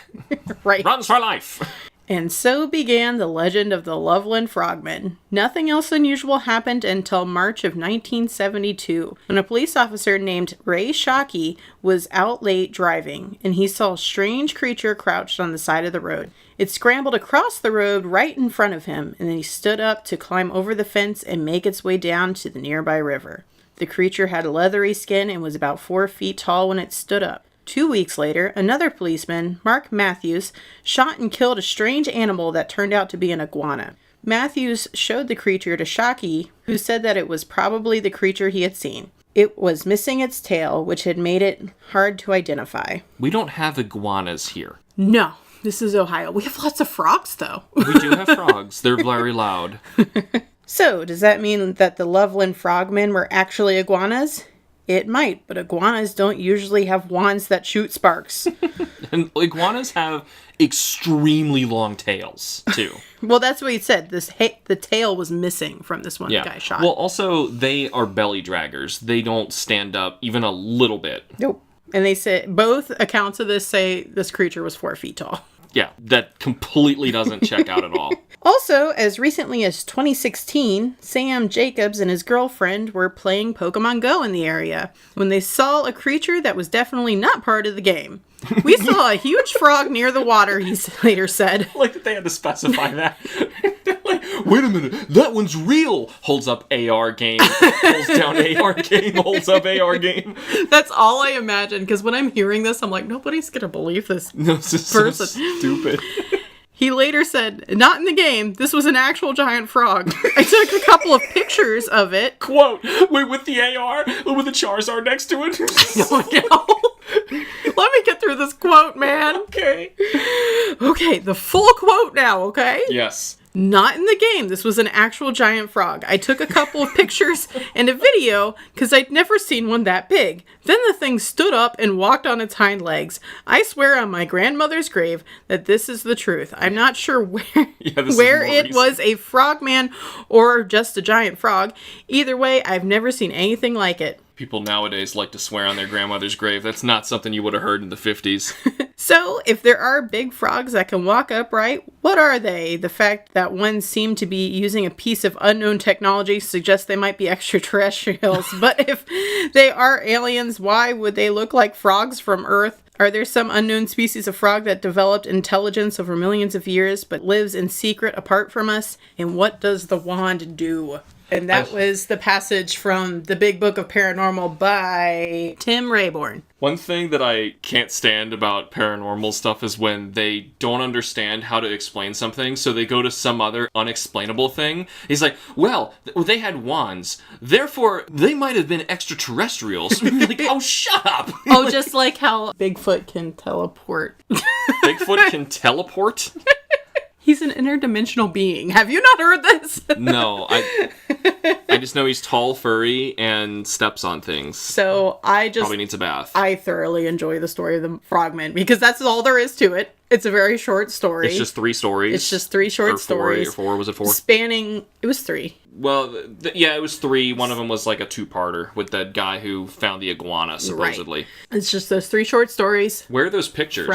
right. Runs for life. And so began the legend of the Loveland Frogmen. Nothing else unusual happened until March of 1972, when a police officer named Ray Shockey was out late driving, and he saw a strange creature crouched on the side of the road. It scrambled across the road right in front of him, and then he stood up to climb over the fence and make its way down to the nearby river. The creature had leathery skin and was about 4 feet tall when it stood up. 2 weeks later, another policeman, Mark Matthews, shot and killed a strange animal that turned out to be an iguana. Matthews showed the creature to Shockey, who said that it was probably the creature he had seen. It was missing its tail, which had made it hard to identify. We don't have iguanas here. No, this is Ohio. We have lots of frogs, though. We do have frogs. They're very loud. So, does that mean that the Loveland Frogmen were actually iguanas? It might, but iguanas don't usually have wands that shoot sparks. And iguanas have extremely long tails, too. Well, that's what he said. The tail was missing from this one guy shot. Well, also, they are belly draggers. They don't stand up even a little bit. Nope. And they say, both accounts of this say this creature was 4 feet tall. Yeah, that completely doesn't check out at all. Also, as recently as 2016, Sam Jacobs and his girlfriend were playing Pokemon Go in the area when they saw a creature that was definitely not part of the game. We saw a huge frog near the water, he later said. Like that they had to specify that. Like, wait a minute, that one's real! Holds up AR game, pulls down AR game, holds up AR game. That's all I imagine, because when I'm hearing this, I'm like, nobody's gonna believe this person. So stupid. He later said, not in the game, this was an actual giant frog. I took a couple of pictures of it. Quote, wait, with the AR? With the Charizard next to it? No. Let me get through this quote, man. Okay. Okay, the full quote now, okay? Yes. Not in the game. This was an actual giant frog. I took a couple of pictures and a video because I'd never seen one that big. Then the thing stood up and walked on its hind legs. I swear on my grandmother's grave that this is the truth. I'm not sure where it was a frogman or just a giant frog. Either way, I've never seen anything like it. People nowadays like to swear on their grandmother's grave. That's not something you would have heard in the 50s. So, if there are big frogs that can walk upright, what are they? The fact that one seemed to be using a piece of unknown technology suggests they might be extraterrestrials. But if they are aliens, why would they look like frogs from Earth? Are there some unknown species of frog that developed intelligence over millions of years but lives in secret apart from us? And what does the wand do? And that was the passage from The Big Book of Paranormal by Tim Rayborn. One thing that I can't stand about paranormal stuff is when they don't understand how to explain something, so they go to some other unexplainable thing. He's like, well, they had wands, therefore they might have been extraterrestrials. Like, oh, shut up! Oh, just like how Bigfoot can teleport. Bigfoot can teleport? He's an interdimensional being. Have you not heard this? No, I just know he's tall, furry, and steps on things. So probably needs a bath. I thoroughly enjoy the story of the Frogman because that's all there is to it. It's a very short story. It's just 3 stories. It's just 3 short stories. Or 4, was it 4? It was 3. Well, yeah, it was 3. One of them was like a 2-parter with that guy who found the iguana, supposedly. Right. It's just those 3 short stories. Where are those pictures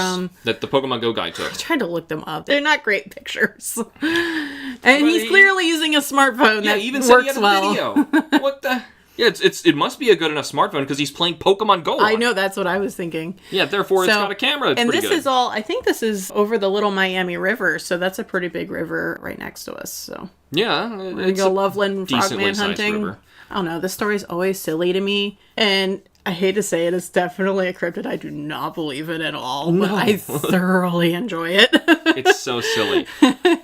that the Pokemon Go guy took? I tried to look them up. They're not great pictures. And he's clearly using a smartphone that even works said he had a well. video. What the... Yeah, it must be a good enough smartphone because he's playing Pokemon Go. I know, that's what I was thinking. Yeah, therefore it's got a camera. It's and pretty this good. is all, I think this is over the Little Miami River, so that's a pretty big river right next to us. So yeah, we're gonna go Loveland frogman hunting. River. I don't know, this story's always silly to me, and I hate to say it, it's definitely a cryptid I do not believe in at all, but I thoroughly enjoy it. It's so silly.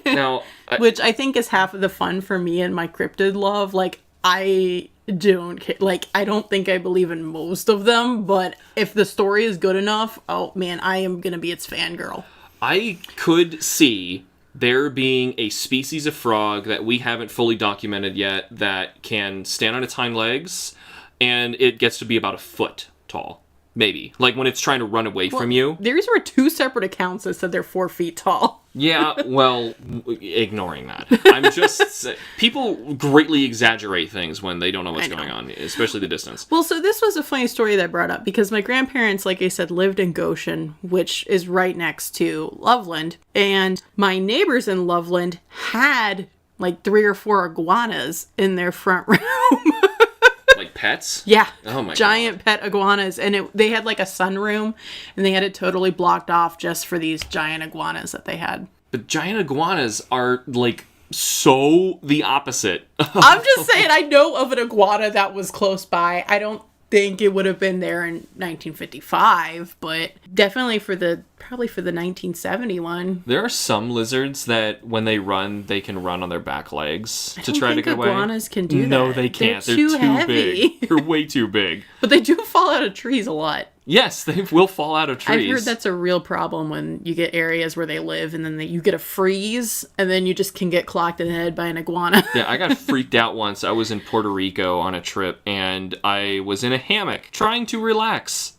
Now, which I think is half of the fun for me and my cryptid love. Like, I don't think I believe in most of them, but if the story is good enough, oh man, I am gonna be its fangirl. I could see there being a species of frog that we haven't fully documented yet that can stand on its hind legs, and it gets to be about 1 foot tall. Maybe. Like when it's trying to run away from you. These were 2 separate accounts that said they're 4 feet tall. Yeah, well, ignoring that. I'm just... people greatly exaggerate things when they don't know what's going on, especially the distance. Well, so this was a funny story that I brought up because my grandparents, like I said, lived in Goshen, which is right next to Loveland. And my neighbors in Loveland had like 3 or 4 iguanas in their front room. Like pets? Yeah. Oh my Giant pet iguanas. And they had like a sunroom, and they had it totally blocked off just for these giant iguanas that they had. But giant iguanas are like so the opposite. I'm just saying, I know of an iguana that was close by. I don't think it would have been there in 1955, but definitely probably for the 1970 one. There are some lizards that when they run, they can run on their back legs to try to get away. Iguanas can do that. No, they can't. They're too heavy. big. They're way too big. But they do fall out of trees a lot. Yes, they will fall out of trees. I've heard that's a real problem when you get areas where they live and then you get a freeze and then you just can get clocked in the head by an iguana. Yeah, I got freaked out once. I was in Puerto Rico on a trip and I was in a hammock trying to relax.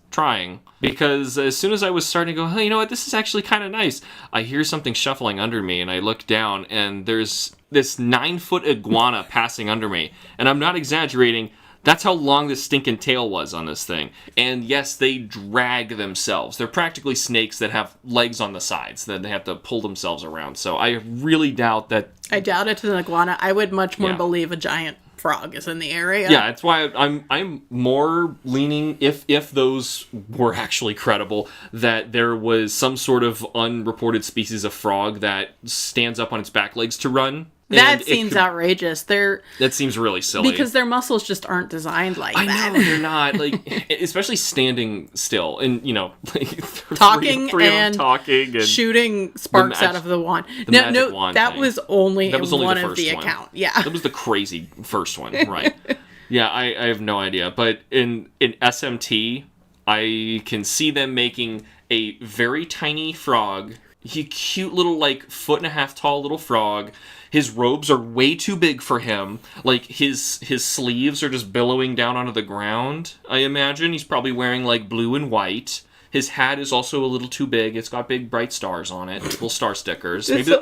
Because as soon as I was starting to go, hey, you know what, this is actually kind of nice, I hear something shuffling under me and I look down and there's this 9-foot iguana passing under me. And I'm not exaggerating. That's how long the stinking tail was on this thing. And yes, they drag themselves. They're practically snakes that have legs on the sides that they have to pull themselves around. So I really doubt that... I doubt it's an iguana. I would much more believe a giant frog is in the area. Yeah, that's why I'm more leaning, if those were actually credible, that there was some sort of unreported species of frog that stands up on its back legs to run. That seems outrageous. That seems really silly. Because their muscles just aren't designed like that. I know, they're not. Like, especially standing still and, like, talking three and of them talking and shooting sparks out of the wand. Wand that thing. was only that was in only one the of first the one. account. Yeah. That was the crazy first one, right. Yeah, I have no idea. But in SMT, I can see them making a very tiny frog He cute little, like, 1.5 foot tall little frog. His robes are way too big for him. Like, his sleeves are just billowing down onto the ground, I imagine. He's probably wearing, like, blue and white. His hat is also a little too big. It's got big, bright stars on it. Little star stickers. Maybe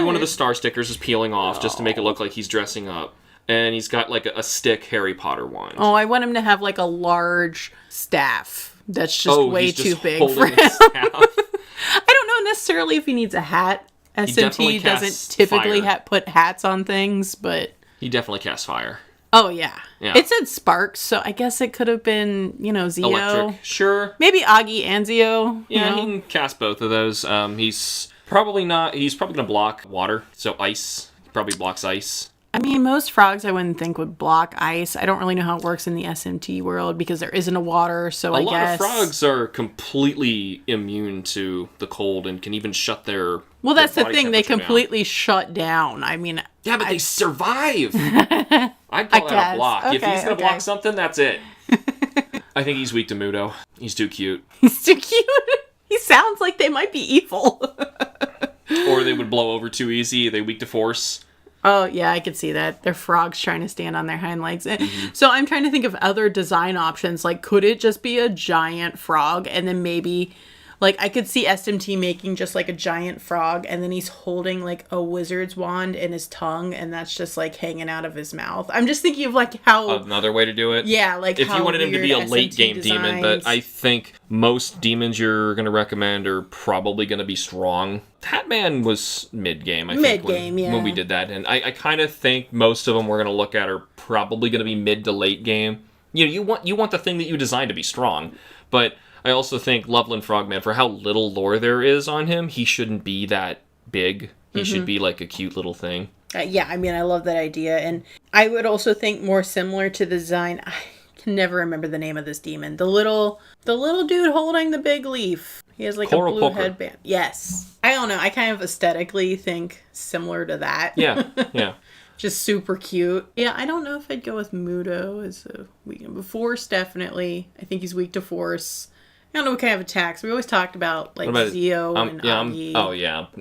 one of the star stickers is peeling off just to make it look like he's dressing up. And he's got, like, a stick Harry Potter wand. Oh, I want him to have, like, a large staff that's just way too big for him. I don't know necessarily if he needs a hat. SMT doesn't typically put hats on things, but... He definitely casts fire. Oh, yeah. It said sparks, so I guess it could have been, Zio. Electric, sure. Maybe Agi and Zio. Yeah, he can cast both of those. He's probably going to block water, so ice. He probably blocks ice. I mean, most frogs I wouldn't think would block ice. I don't really know how it works in the SMT world because there isn't a water, so I guess... A lot of frogs are completely immune to the cold and can even shut their... Well, that's the thing. They completely shut down. I mean... Yeah, but they survive! I'd call that a block. Okay, if he's going to block something, that's it. I think he's weak to Mudo. He's too cute. He's too cute? He sounds like they might be evil. Or they would blow over too easy. Are they weak to force? Oh, yeah, I could see that. They're frogs trying to stand on their hind legs. So I'm trying to think of other design options. Like, could it just be a giant frog? And then maybe, like, I could see SMT making just, like, a giant frog. And then he's holding, like, a wizard's wand in his tongue. And that's just, like, hanging out of his mouth. I'm just thinking of, like, how... Another way to do it? Yeah, like, if you wanted him to be a late-game demon, but I think most demons you're going to recommend are probably going to be strong. Hatman was mid-game, I think, when we did that. And I kind of think most of them we're going to look at are probably going to be mid to late game. You want the thing that you designed to be strong. But I also think Loveland Frogman, for how little lore there is on him, he shouldn't be that big. He should be like a cute little thing. Yeah, I mean, I love that idea. And I would also think more similar to the design... I can never remember the name of this demon. The little dude holding the big leaf. He has like Coral a blue Poker. headband. Yes. I don't know. I kind of aesthetically think similar to that. Yeah. Just super cute. Yeah, I don't know if I'd go with Mudo as a weak. But Force, definitely. I think he's weak to Force. I don't know what kind of attacks. We always talked about, like, Zio and Agi.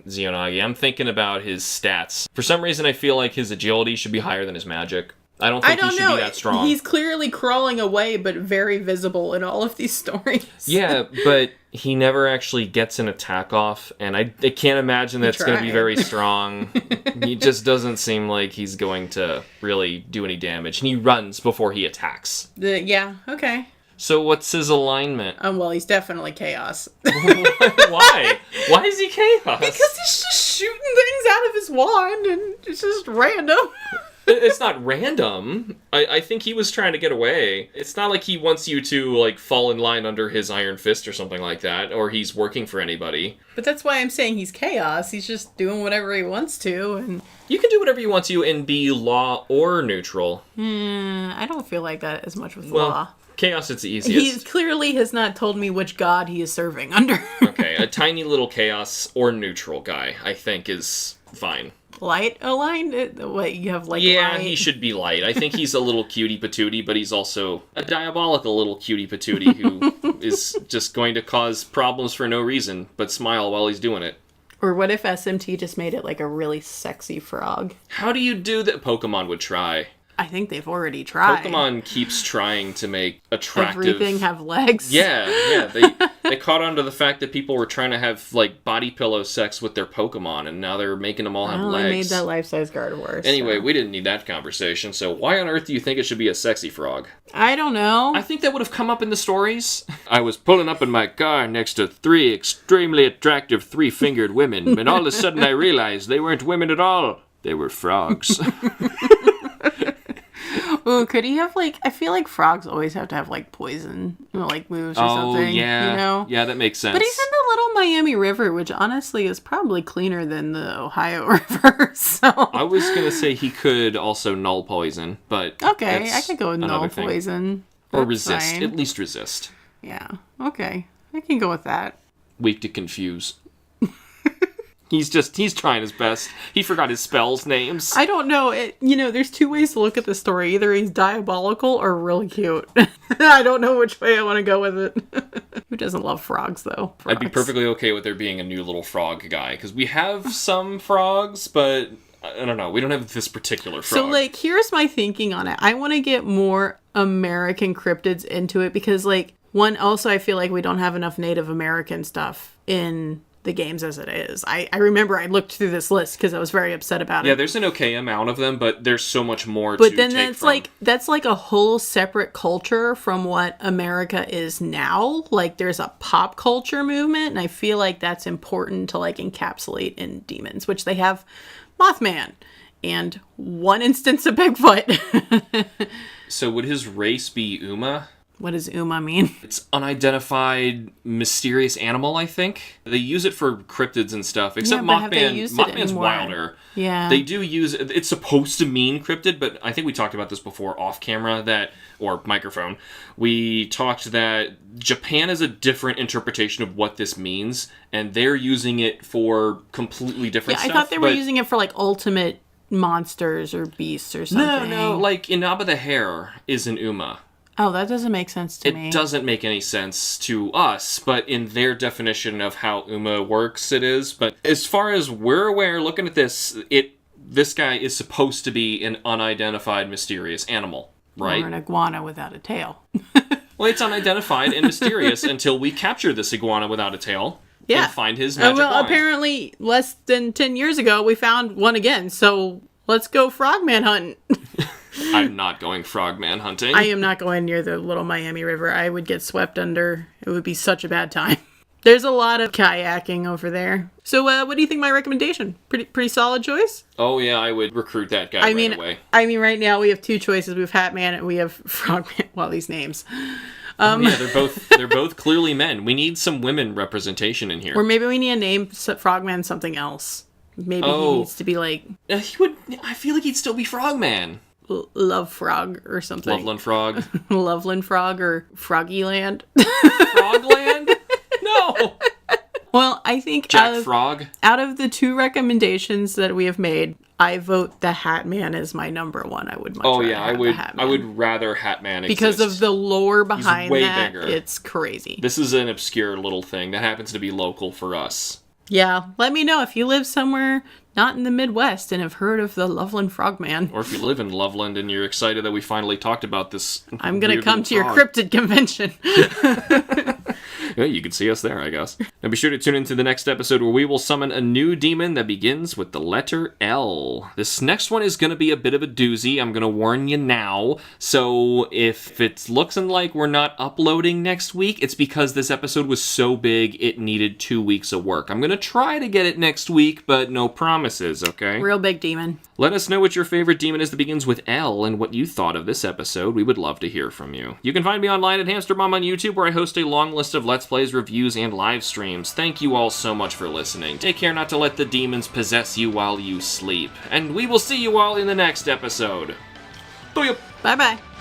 Zio and Agi. I'm thinking about his stats. For some reason, I feel like his agility should be higher than his magic. I don't think he should be that strong. He's clearly crawling away, but very visible in all of these stories. Yeah, but he never actually gets an attack off, and I can't imagine that's going to be very strong. He just doesn't seem like he's going to really do any damage. And he runs before he attacks. Yeah, okay. So what's his alignment? Well, he's definitely chaos. Why? Why is he chaos? Because he's just shooting things out of his wand, and it's just random. It's not random. I think he was trying to get away. It's not like he wants you to, like, fall in line under his iron fist or something like that, or he's working for anybody. But that's why I'm saying he's chaos. He's just doing whatever he wants to, and... You can do whatever you want to and be law or neutral. I don't feel like that as much with law. Chaos, it's the easiest. He clearly has not told me which god he is serving under. Okay, a tiny little chaos or neutral guy, I think, is fine. Light aligned? What, you have, like, yeah, light? He should be light. I think he's a little cutie patootie, but he's also a diabolical little cutie patootie who is just going to cause problems for no reason, but smile while he's doing it. Or what if SMT just made it, like, a really sexy frog? How do you do that? Pokemon would try. I think they've already tried. Pokemon keeps trying to make attractive... Everything have legs? Yeah. They caught on to the fact that people were trying to have, like, body pillow sex with their Pokemon, and now they're making them all have legs. They made that life-size Gardevoir. Anyway, we didn't need that conversation, so why on earth do you think it should be a sexy frog? I don't know. I think that would have come up in the stories. I was pulling up in my car next to 3 extremely attractive 3-fingered women, and all of a sudden I realized they weren't women at all. They were frogs. Ooh, could he have, like... I feel like frogs always have to have, like, poison, like, moves or something. Oh, yeah. You know? Yeah, that makes sense. But he's in the Little Miami River, which honestly is probably cleaner than the Ohio River, so... I was going to say he could also null poison, but... Okay, I could go with null poison. Or resist. Fine. At least resist. Yeah, okay. I can go with that. Weak to confuse. He's trying his best. He forgot his spells names. I don't know. There's 2 ways to look at the story. Either he's diabolical or really cute. I don't know which way I want to go with it. Who doesn't love frogs, though? I'd be perfectly okay with there being a new little frog guy, because we have some frogs, but I don't know. We don't have this particular frog. So, like, here's my thinking on it. I want to get more American cryptids into it because, like, one, also I feel like we don't have enough Native American stuff in the games as it is. I remember I looked through this list because I was very upset about it. Yeah, there's an okay amount of them, but there's so much more but to then take that's from. like that's like a whole separate culture from what America is now. Like there's a pop culture movement, and I feel like that's important to like encapsulate in demons, which they have Mothman and one instance of Bigfoot. So would his race be Uma? What does Uma mean? It's unidentified, mysterious animal, I think. They use it for cryptids and stuff, except Yeah, but have they Mothman. used it Mothman's in more? wilder. Yeah. They do use it. It's supposed to mean cryptid, but I think we talked about this before off camera, or microphone. We talked that Japan has a different interpretation of what this means, and they're using it for completely different stuff. I thought they were using it for like ultimate monsters or beasts or something. No, like Inaba the Hare is an Uma. Oh, that doesn't make sense to me. It doesn't make any sense to us, but in their definition of how Uma works, it is. But as far as we're aware, looking at this, this guy is supposed to be an unidentified, mysterious animal, right? Or an iguana without a tail. Well, it's unidentified and mysterious until we capture this iguana without a tail and find his magic wand. Apparently, less than 10 years ago, we found one again, so let's go frogman hunting. I'm not going frogman hunting. I am not going near the Little Miami River. I would get swept under. It would be such a bad time. There's a lot of kayaking over there. So, what do you think of my recommendation? Pretty solid choice? Oh, yeah, I would recruit that guy right away. I mean, right now we have two choices. We have Hatman and we have Frogman. Well, these names. Yeah, they're both clearly men. We need some women representation in here. Or maybe we need to name Frogman something else. Maybe he needs to be like... He would... I feel like he'd still be Frogman. Love Frog or something. Loveland Frog. Loveland Frog or Froggyland. Frogland? No! Well, I think Frog? Out of the two recommendations that we have made, I vote the Hatman as my number one. I would much rather have the Hatman. I would rather Hatman exist. Because of the lore behind way that, bigger. It's crazy. This is an obscure little thing that happens to be local for us. Yeah, let me know if you live somewhere not in the Midwest and have heard of the Loveland Frogman. Or if you live in Loveland and you're excited that we finally talked about this. I'm going to come to your cryptid convention. Yeah, you can see us there, I guess. Now be sure to tune into the next episode where we will summon a new demon that begins with the letter L. This next one is going to be a bit of a doozy. I'm going to warn you now. So if it looks like we're not uploading next week, it's because this episode was so big it needed 2 weeks of work. I'm going to try to get it next week, but no promises, okay? Real big demon. Let us know what your favorite demon is that begins with L and what you thought of this episode. We would love to hear from you. You can find me online at HamsterBomb on YouTube, where I host a long list of Let's Plays, reviews, and live streams. Thank you all so much for listening. Take care not to let the demons possess you while you sleep. And we will see you all in the next episode. Bye-bye.